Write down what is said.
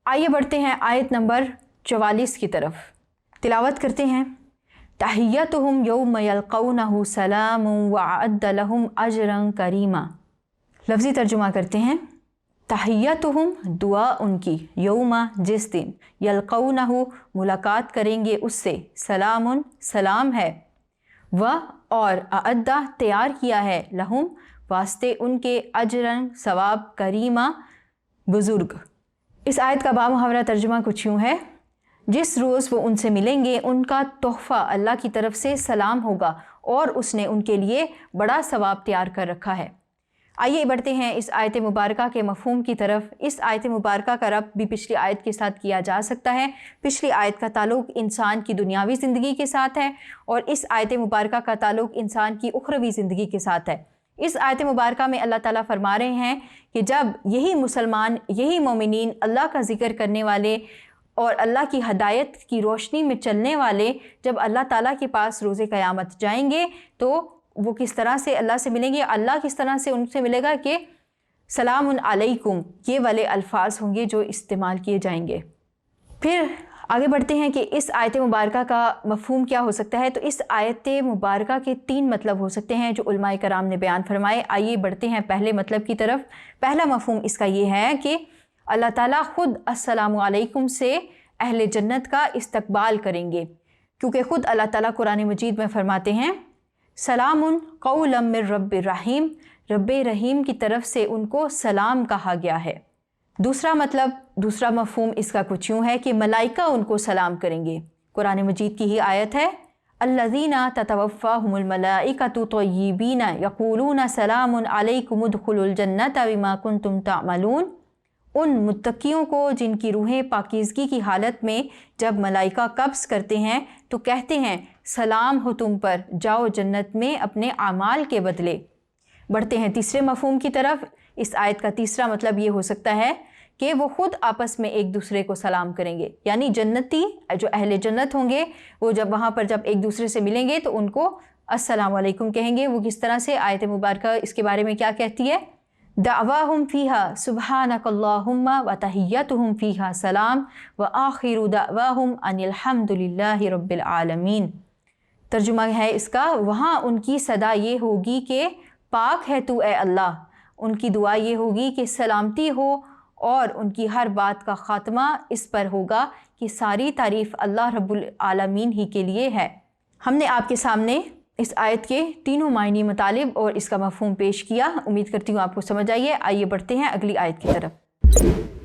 आइए बढ़ते हैं आयत नंबर 44 की तरफ। तिलावत करते हैं। तहिय्यतुहुम यौम यल्क़ौनहु सलामुन व अअद्द लहुम अजरन करीमा। लफ्ज़ी तर्जुमा करते हैं। तहिय्यतुहुम दुआ उनकी, यौमा जिस दिन, यल्क़ौनहु मुलाकात करेंगे उससे, सलामुन सलाम है, व और अअद्दा तैयार किया है, लहुम वास्ते उनके, अजरन सवाब, करीमा बुज़ुर्ग। इस आयत का बामुहावरा तर्जुमा कुछ यूँ है, जिस रोज़ वो उनसे मिलेंगे उनका तोहफ़ा अल्लाह की तरफ से सलाम होगा और उसने उनके लिए बड़ा सवाब तैयार कर रखा है। आइए बढ़ते हैं इस आयत मुबारका के मफ़हूम की तरफ। इस आयत मुबारका का रब्त भी पिछली आयत के साथ किया जा सकता है। पिछली आयत का ताल्लुक़ इंसान की दुनियावी ज़िंदगी के साथ है और इस आयत मुबारका का ताल्लुक़ इंसान की उखरवी ज़िंदगी के साथ है। इस आयत मुबारका में अल्लाह ताला फरमा रहे हैं कि जब यही मुसलमान, यही मोमिनीन, अल्लाह का ज़िक्र करने वाले और अल्लाह की हदायत की रोशनी में चलने वाले जब अल्लाह ताला के पास रोज़े क़यामत जाएंगे तो वो किस तरह से अल्लाह से मिलेंगे। अल्लाह किस तरह से उनसे मिलेगा कि सलामुन अलैकुम, ये वाले अल्फाज होंगे जो इस्तेमाल किए जाएंगे। फिर आगे बढ़ते हैं कि इस आयत मुबारका का मफ़हूम क्या हो सकता है। तो इस आयत मुबारका के 3 मतलब हो सकते हैं जो उलमाए कराम ने बयान फरमाए। आइए बढ़ते हैं पहले मतलब की तरफ। पहला मफ़हूम इसका ये है कि अल्लाह ताला ख़ुद अस्सलामु अलैकुम से अहले जन्नत का इस्तकबाल करेंगे, क्योंकि ख़ुद अल्लाह ताला कुरान मजीद में फ़रमाते हैं सलामुन क़ौलम मिर रब्बिर रहीम, रब्बे रहीम की तरफ से उनको सलाम कहा गया है। दूसरा मतलब, दूसरा मफ़हूम इसका कुछ यूँ है कि मलाइका उनको सलाम करेंगे। कुरान मजीद की ही आयत है, अल्लज़ीना ततवफ़्फ़ाहुमुल मलाइकतु तय्यिबीना यक़ूलूना सलामुन अलैकुम उदख़ुलुल जन्नता बिमा कुन्तुम तअमलून। उन मुत्तक़ियों को जिनकी रूहें पाकीज़गी की हालत में जब मलाइका कब्ज़ करते हैं तो कहते हैं सलाम हो तुम पर, जाओ जन्नत में अपने आमाल के बदले। बढ़ते हैं तीसरे मफ़हूम की तरफ। इस आयत का तीसरा मतलब ये हो सकता है कि वो ख़ुद आपस में एक दूसरे को सलाम करेंगे, यानी जन्नती जो अहले जन्नत होंगे वो जब वहाँ पर जब एक दूसरे से मिलेंगे तो उनको अस्सलामु अलैकुम कहेंगे। वो किस तरह से, आयत मुबारका इसके बारे में क्या कहती है, दावाहुम फ़ीहा सुब्हानकल्लाहुम्मा व तहिय्यतुहुम फ़ीहा सलाम व आखिरु दावाहुम अनिल हम्दुलिल्लाहि रब्बिल आलमीन। तर्जुमा है इसका, वहाँ उनकी सदा ये होगी कि पाक है तू ए अल्लाह। उनकी दुआ ये होगी कि सलामती हो और उनकी हर बात का ख़ात्मा इस पर होगा कि सारी तारीफ़ अल्लाह रब्बुल आलमीन ही के लिए है। हमने आपके सामने इस आयत के तीनों मायनी मतलब और इसका मफ़हूम पेश किया। उम्मीद करती हूँ आपको समझ आई है। आइए बढ़ते हैं अगली आयत की तरफ।